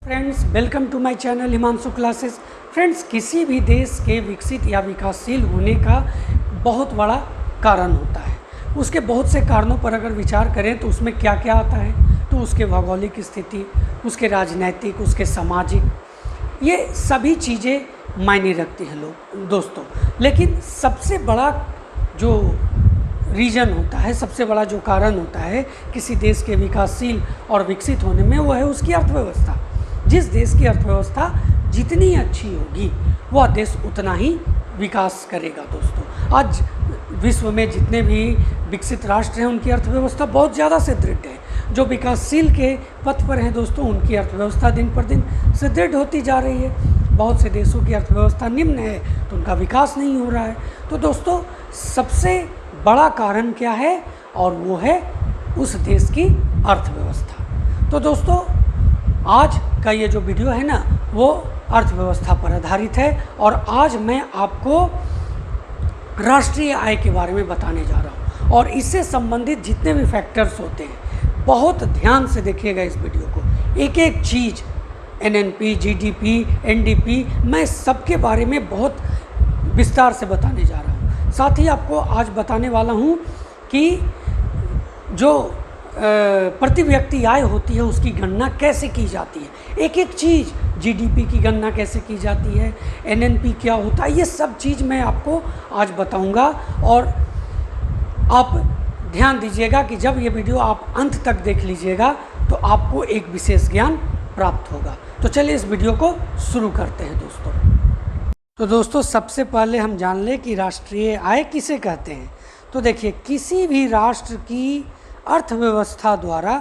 Friends, welcome to my channel Himanshu classes. Friends, किसी भी देश के विकसित या विकासशील होने का बहुत बड़ा कारण होता है। उसके बहुत से कारणों पर अगर विचार करें तो उसमें क्या क्या आता है, तो उसके भौगोलिक स्थिति, उसके राजनैतिक, उसके सामाजिक, ये सभी चीज़ें मायने रखती हैं दोस्तों। लेकिन सबसे बड़ा जो रीजन होता है, सबसे बड़ा जो कारण होता है किसी देश के विकासशील और विकसित होने में, वो है उसकी अर्थव्यवस्था। जिस देश की अर्थव्यवस्था जितनी अच्छी होगी वह देश उतना ही विकास करेगा दोस्तों। आज विश्व में जितने भी विकसित राष्ट्र हैं उनकी अर्थव्यवस्था बहुत ज़्यादा सुदृढ़ है। जो विकासशील के पथ पर हैं दोस्तों, उनकी अर्थव्यवस्था दिन पर दिन सुदृढ़ होती जा रही है। बहुत से देशों की अर्थव्यवस्था निम्न है तो उनका विकास नहीं हो रहा है। तो दोस्तों, सबसे बड़ा कारण क्या है, और वो है उस देश की अर्थव्यवस्था। तो दोस्तों, आज का ये जो वीडियो है ना, वो अर्थव्यवस्था पर आधारित है। और आज मैं आपको राष्ट्रीय आय के बारे में बताने जा रहा हूँ, और इससे संबंधित जितने भी फैक्टर्स होते हैं, बहुत ध्यान से देखिएगा इस वीडियो को। एक एक चीज़, एनएनपी, जीडीपी, एनडीपी, मैं सबके बारे में बहुत विस्तार से बताने जा रहा हूँ। साथ ही आपको आज बताने वाला हूँ कि जो प्रति व्यक्ति आय होती है उसकी गणना कैसे की जाती है। एक एक चीज़, जीडीपी की गणना कैसे की जाती है, एनएनपी क्या होता है, ये सब चीज़ मैं आपको आज बताऊंगा। और आप ध्यान दीजिएगा कि जब ये वीडियो आप अंत तक देख लीजिएगा तो आपको एक विशेष ज्ञान प्राप्त होगा। तो चलिए इस वीडियो को शुरू करते हैं दोस्तों। तो दोस्तों, सबसे पहले हम जान लें कि राष्ट्रीय आय किसे कहते हैं। तो देखिए, किसी भी राष्ट्र की अर्थव्यवस्था द्वारा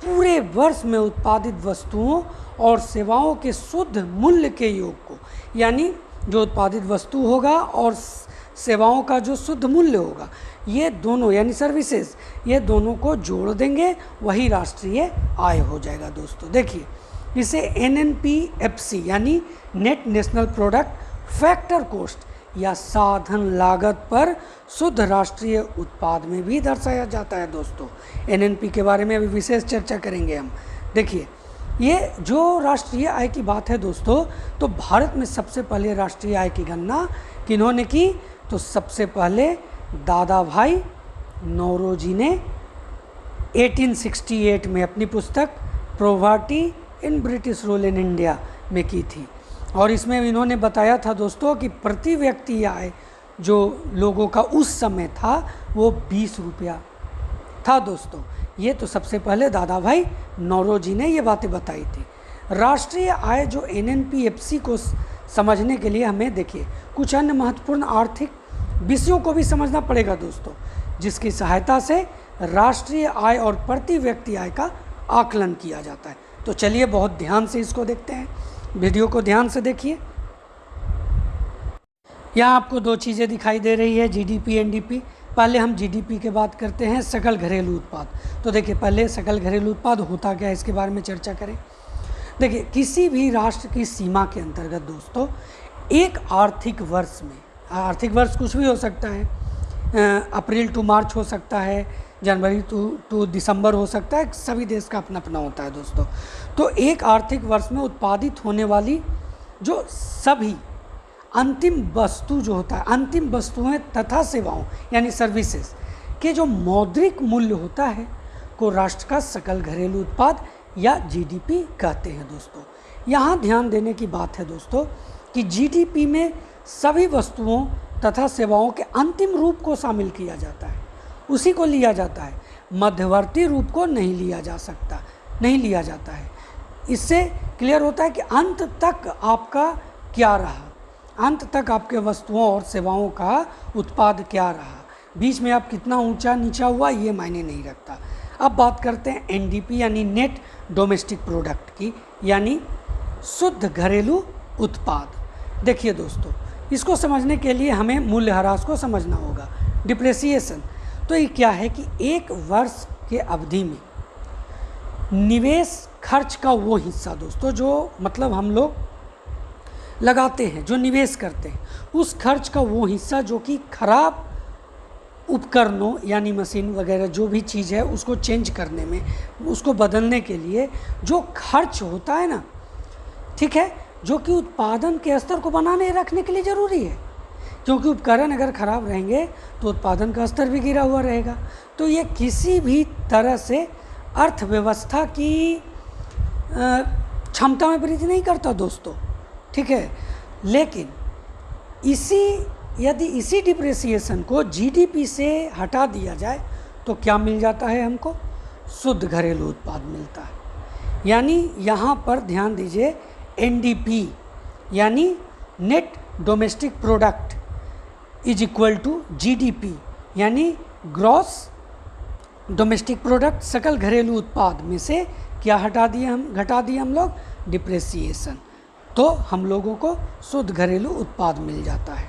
पूरे वर्ष में उत्पादित वस्तुओं और सेवाओं के शुद्ध मूल्य के योग को, यानी जो उत्पादित वस्तु होगा और सेवाओं का जो शुद्ध मूल्य होगा, ये दोनों यानी सर्विसेज, ये दोनों को जोड़ देंगे, वही राष्ट्रीय आय हो जाएगा दोस्तों। देखिए, इसे एनएनपीएफसी यानी net national product factor cost या साधन लागत पर शुद्ध राष्ट्रीय उत्पाद में भी दर्शाया जाता है दोस्तों। एनएनपी के बारे में अभी विशेष चर्चा करेंगे हम। देखिए, ये जो राष्ट्रीय आय की बात है दोस्तों, तो भारत में सबसे पहले राष्ट्रीय आय की गणना किन्होंने की, तो सबसे पहले दादा भाई नौरोजी ने 1868 में अपनी पुस्तक poverty in British rule in India में की थी। और इसमें इन्होंने बताया था दोस्तों कि प्रति व्यक्ति आय जो लोगों का उस समय था वो 20 रुपया था दोस्तों। ये तो सबसे पहले दादा भाई नौरोजी ने ये बातें बताई थी। राष्ट्रीय आय जो एनएनपीएफसी को समझने के लिए हमें देखिए कुछ अन्य महत्वपूर्ण आर्थिक विषयों को भी समझना पड़ेगा दोस्तों, जिसकी सहायता से राष्ट्रीय आय और प्रति व्यक्ति आय का आकलन किया जाता है। तो चलिए बहुत ध्यान से इसको देखते हैं, वीडियो को ध्यान से देखिए। यहाँ आपको दो चीज़ें दिखाई दे रही है, जीडीपी, एनडीपी। पहले हम जीडीपी के बात करते हैं, सकल घरेलू उत्पाद। तो देखिए, पहले सकल घरेलू उत्पाद होता क्या है इसके बारे में चर्चा करें। देखिए, किसी भी राष्ट्र की सीमा के अंतर्गत दोस्तों एक आर्थिक वर्ष में, आर्थिक वर्ष कुछ भी हो सकता है, अप्रैल टू मार्च हो सकता है, जनवरी टू दिसंबर हो सकता है, सभी देश का अपना अपना होता है दोस्तों। तो एक आर्थिक वर्ष में उत्पादित होने वाली जो सभी अंतिम वस्तु जो होता है, अंतिम वस्तुएं तथा सेवाओं यानी सर्विसेज के जो मौद्रिक मूल्य होता है को राष्ट्र का सकल घरेलू उत्पाद या जीडीपी कहते हैं दोस्तों। यहाँ ध्यान देने की बात है दोस्तों कि जीडीपी में सभी वस्तुओं तथा सेवाओं के अंतिम रूप को शामिल किया जाता है, उसी को लिया जाता है, मध्यवर्ती रूप को नहीं लिया जा सकता, नहीं लिया जाता है। इससे क्लियर होता है कि अंत तक आपका क्या रहा, अंत तक आपके वस्तुओं और सेवाओं का उत्पाद क्या रहा, बीच में आप कितना ऊंचा नीचा हुआ ये मायने नहीं रखता। अब बात करते हैं एनडीपी यानी नेट डोमेस्टिक प्रोडक्ट की, यानी शुद्ध घरेलू उत्पाद। देखिए दोस्तों, इसको समझने के लिए हमें मूल्यह्रास को समझना होगा, डिप्रेसिएशन। तो ये क्या है कि एक वर्ष के अवधि में निवेश खर्च का वो हिस्सा दोस्तों जो मतलब हम लोग लगाते हैं, जो निवेश करते हैं, उस खर्च का वो हिस्सा जो कि खराब उपकरणों यानी मशीन वगैरह जो भी चीज़ है उसको चेंज करने में, उसको बदलने के लिए जो खर्च होता है ना, ठीक है, जो कि उत्पादन के स्तर को बनाने रखने के लिए ज़रूरी है, क्योंकि उपकरण अगर खराब रहेंगे तो उत्पादन का स्तर भी गिरा हुआ रहेगा। तो ये किसी भी तरह से अर्थव्यवस्था की क्षमता में वृद्धि नहीं करता दोस्तों, ठीक है। लेकिन यदि इसी डिप्रिसिएशन को जीडीपी से हटा दिया जाए तो क्या मिल जाता है हमको? शुद्ध घरेलू उत्पाद मिलता है। यानी यहाँ पर ध्यान दीजिए, एनडीपी यानी net domestic product is equal to GDP यानी ग्रॉस डोमेस्टिक प्रोडक्ट, सकल घरेलू उत्पाद में से क्या घटा दिए हम लोग? डिप्रिसिएशन। तो हम लोगों को शुद्ध घरेलू उत्पाद मिल जाता है।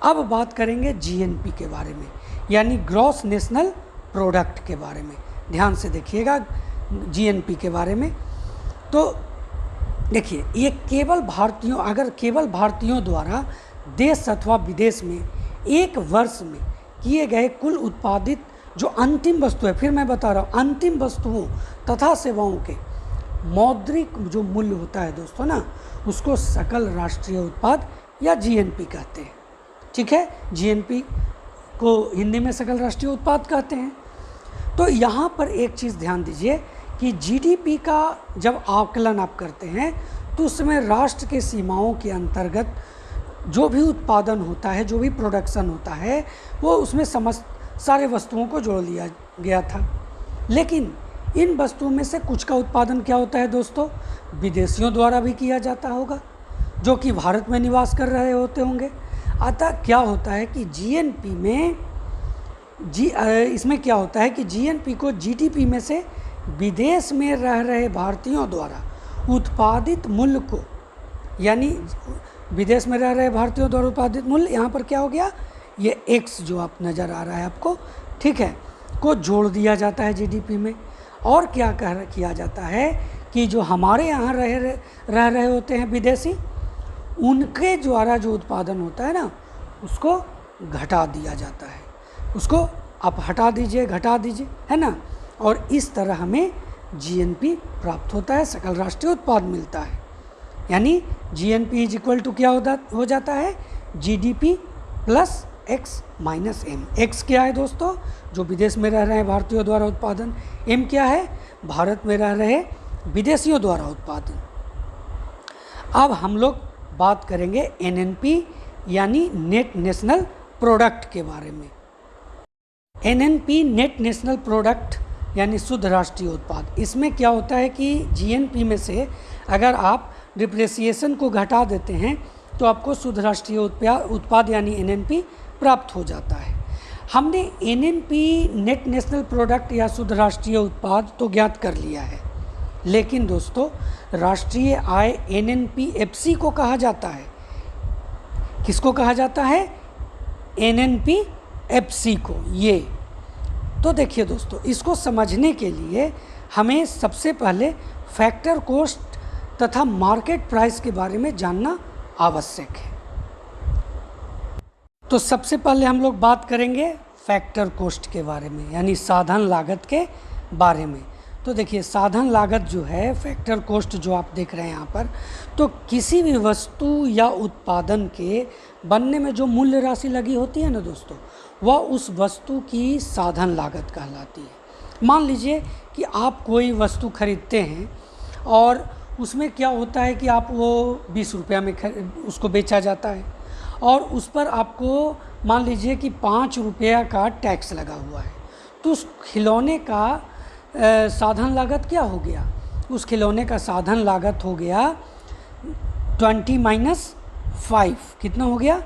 अब बात करेंगे जीएनपी के बारे में, यानी ग्रॉस नेशनल प्रोडक्ट के बारे में। ध्यान से देखिएगा जीएनपी के बारे में। तो देखिए, ये केवल भारतीयों द्वारा देश अथवा विदेश में एक वर्ष में किए गए कुल उत्पादित जो अंतिम वस्तु है, फिर मैं बता रहा हूँ, अंतिम वस्तुओं तथा सेवाओं के मौद्रिक जो मूल्य होता है दोस्तों ना, उसको सकल राष्ट्रीय उत्पाद या जीएनपी कहते हैं, ठीक है। जीएनपी को हिंदी में सकल राष्ट्रीय उत्पाद कहते हैं। तो यहाँ पर एक चीज़ ध्यान दीजिए कि जीडीपी का जब आकलन आप करते हैं तो उसमें राष्ट्र के सीमाओं के अंतर्गत जो भी उत्पादन होता है, जो भी प्रोडक्शन होता है, वो उसमें सारे वस्तुओं को जोड़ लिया गया था। लेकिन इन वस्तुओं में से कुछ का उत्पादन क्या होता है दोस्तों? विदेशियों द्वारा भी किया जाता होगा, जो कि भारत में निवास कर रहे होते होंगे। अतः क्या होता है कि जीएनपी में इसमें क्या होता है कि जीएनपी को जीडीपी में से विदेश में रह रहे भारतीयों द्वारा उत्पादित मूल्य को, यानी विदेश में रह रहे भारतीयों द्वारा उत्पादित मूल्य, यहाँ पर क्या हो गया, ये एक्स जो आप नज़र आ रहा है आपको, ठीक है, को जोड़ दिया जाता है जीडीपी में। और क्या किया जाता है कि जो हमारे यहाँ रह रहे होते हैं विदेशी, उनके द्वारा जो उत्पादन होता है ना, उसको घटा दिया जाता है। उसको आप हटा दीजिए, घटा दीजिए, है ना। और इस तरह हमें जीएनपी प्राप्त होता है, सकल राष्ट्रीय उत्पाद मिलता है। यानी जीएनपी इज इक्वल टू क्या हो जाता है? GDP plus X minus M. X क्या है दोस्तों? जो विदेश में रह रहे हैं भारतीयों द्वारा उत्पादन। एम क्या है? भारत में रह रहे विदेशियों द्वारा उत्पादन। अब हम लोग बात करेंगे एनएनपी यानी नेट नेशनल प्रोडक्ट के बारे में। एनएनपी नेट नेशनल प्रोडक्ट यानी शुद्ध राष्ट्रीय उत्पाद। इसमें क्या होता है कि जीएनपी में से अगर आप डिप्रिसिएशन को घटा देते हैं तो आपको शुद्ध राष्ट्रीय उत्पाद यानी एनएनपी प्राप्त हो जाता है। हमने एनएनपी नेट नेशनल प्रोडक्ट या शुद्ध राष्ट्रीय उत्पाद तो ज्ञात कर लिया है, लेकिन दोस्तों राष्ट्रीय आय एनएनपीएफसी को कहा जाता है। किसको कहा जाता है? एनएनपीएफसी को। ये तो देखिए दोस्तों, इसको समझने के लिए हमें सबसे पहले फैक्टर कॉस्ट तथा मार्केट प्राइस के बारे में जानना आवश्यक है। तो सबसे पहले हम लोग बात करेंगे फैक्टर कॉस्ट के बारे में, यानी साधन लागत के बारे में। तो देखिए, साधन लागत जो है, फैक्टर कॉस्ट जो आप देख रहे हैं यहाँ पर, तो किसी भी वस्तु या उत्पादन के बनने में जो मूल्य राशि लगी होती है ना दोस्तों, वह उस वस्तु की साधन लागत कहलाती है। मान लीजिए कि आप कोई वस्तु खरीदते हैं और उसमें क्या होता है कि आप वो 20 रुपया में उसको बेचा जाता है और उस पर आपको मान लीजिए कि 5 रुपया का टैक्स लगा हुआ है। तो उस खिलौने का साधन लागत क्या हो गया? उस खिलौने का साधन लागत हो गया 20 - 5। कितना हो गया?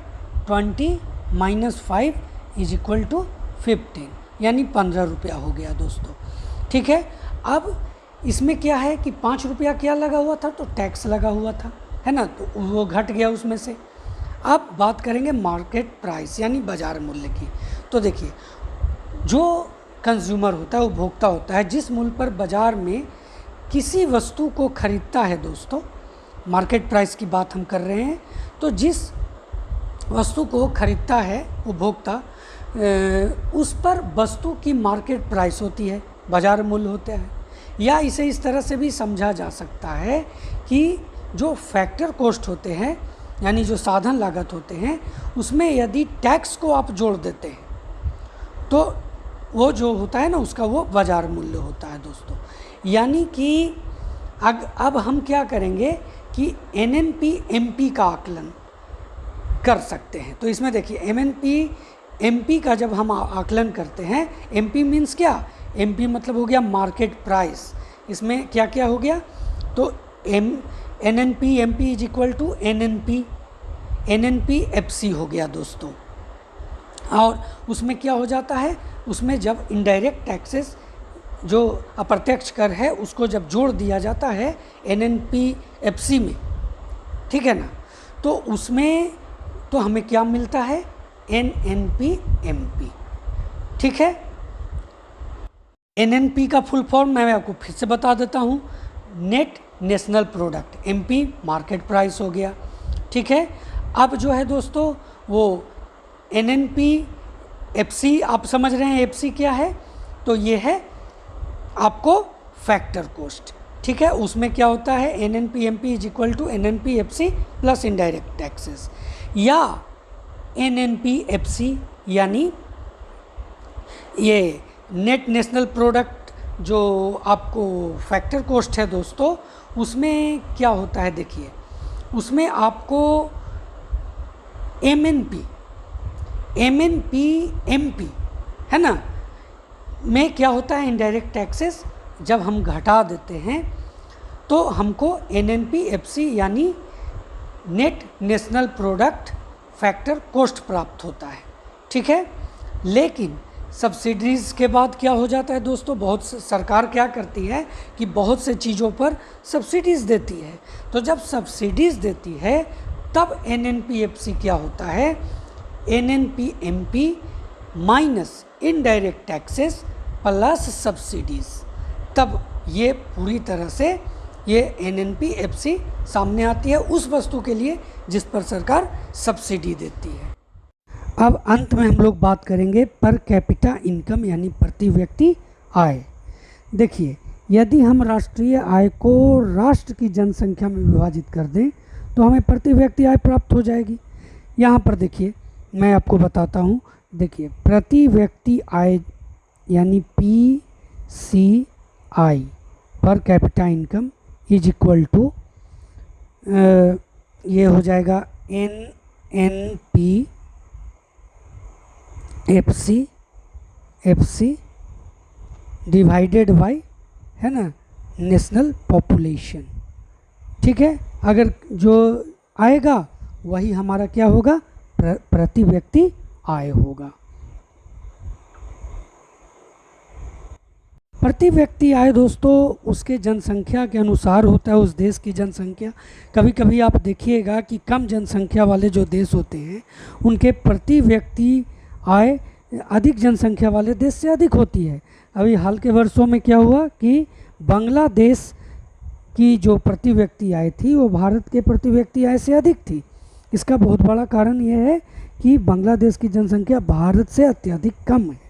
20 - 5 इज इक्वल टू 15, यानी 15 रुपया हो गया दोस्तों। ठीक है। अब इसमें क्या है कि 5 रुपया क्या लगा हुआ था? तो टैक्स लगा हुआ था, है ना, तो वो घट गया उसमें से। अब बात करेंगे मार्केट प्राइस यानी बाज़ार मूल्य की। तो देखिए, जो कंज्यूमर होता है, उपभोक्ता होता है, जिस मूल्य पर बाज़ार में किसी वस्तु को खरीदता है दोस्तों, मार्केट प्राइस की बात हम कर रहे हैं। तो जिस वस्तु को खरीदता है उपभोक्ता, उस पर वस्तु की मार्केट प्राइस होती है, बाज़ार मूल्य होता है। या इसे इस तरह से भी समझा जा सकता है कि जो फैक्टर कॉस्ट होते हैं यानी जो साधन लागत होते हैं उसमें यदि टैक्स को आप जोड़ देते हैं तो वो जो होता है ना उसका वो बाज़ार मूल्य होता है दोस्तों। यानी कि अब हम क्या करेंगे कि एनएनपी एमपी का आकलन कर सकते हैं। तो इसमें देखिए एमएनपी एमपी का जब हम आकलन करते हैं, एमपी मीन्स क्या, एमपी मतलब हो गया मार्केट प्राइस। इसमें क्या क्या हो गया, तो NNP MP is equal to NNP FC हो गया दोस्तों। और उसमें क्या हो जाता है, उसमें जब इनडायरेक्ट टैक्सेस जो अप्रत्यक्ष कर है उसको जब जोड़ दिया जाता है एनएनपी एफसी में, ठीक है ना, तो उसमें तो हमें क्या मिलता है, एनएनपी एमपी। ठीक है, एनएनपी का फुल फॉर्म मैं आपको फिर से बता देता हूँ, net national product, MP market price हो गया। ठीक है, अब जो है दोस्तों वो एनएनपी एफसी, आप समझ रहे हैं एफसी क्या है, तो ये है आपको फैक्टर कॉस्ट। ठीक है, उसमें क्या होता है, NNP MP is equal to NNP FC plus indirect taxes, या एनएनपी एफसी यानी ये नेट नेशनल प्रोडक्ट जो आपको फैक्टर कॉस्ट है दोस्तों, उसमें क्या होता है देखिए, उसमें आपको एमएनपी एमपी है ना, में क्या होता है, इनडायरेक्ट टैक्सेस जब हम घटा देते हैं तो हमको एनएनपी एफसी यानी net national product factor cost प्राप्त होता है। ठीक है, लेकिन सब्सिडीज़ के बाद क्या हो जाता है दोस्तों, बहुत सरकार क्या करती है कि बहुत से चीज़ों पर सब्सिडीज़ देती है, तो जब सब्सिडीज़ देती है तब एनएनपी एफसी क्या होता है, NNP MP minus indirect taxes plus subsidies, तब ये पूरी तरह से ये एनएनपी एफसी सामने आती है उस वस्तु के लिए जिस पर सरकार सब्सिडी देती है। अब अंत में हम लोग बात करेंगे पर कैपिटा इनकम यानी प्रति व्यक्ति आय। देखिए, यदि हम राष्ट्रीय आय को राष्ट्र की जनसंख्या में विभाजित कर दें तो हमें प्रति व्यक्ति आय प्राप्त हो जाएगी। यहाँ पर देखिए मैं आपको बताता हूँ, देखिए प्रति व्यक्ति आय यानी PCI per capita income is equal to ये हो जाएगा NNP एफसी डिवाइडेड बाय, है ना, नेशनल पॉपुलेशन। ठीक है, अगर जो आएगा वही हमारा क्या होगा, प्रति व्यक्ति आय होगा। प्रति व्यक्ति आय दोस्तों उसके जनसंख्या के अनुसार होता है, उस देश की जनसंख्या। कभी कभी आप देखिएगा कि कम जनसंख्या वाले जो देश होते हैं उनके प्रति व्यक्ति आय अधिक जनसंख्या वाले देश से अधिक होती है। अभी हाल के वर्षों में क्या हुआ कि बांग्लादेश की जो प्रति व्यक्ति आय थी वो भारत के प्रति व्यक्ति आय से अधिक थी। इसका बहुत बड़ा कारण यह है कि बांग्लादेश की जनसंख्या भारत से अत्यधिक कम है।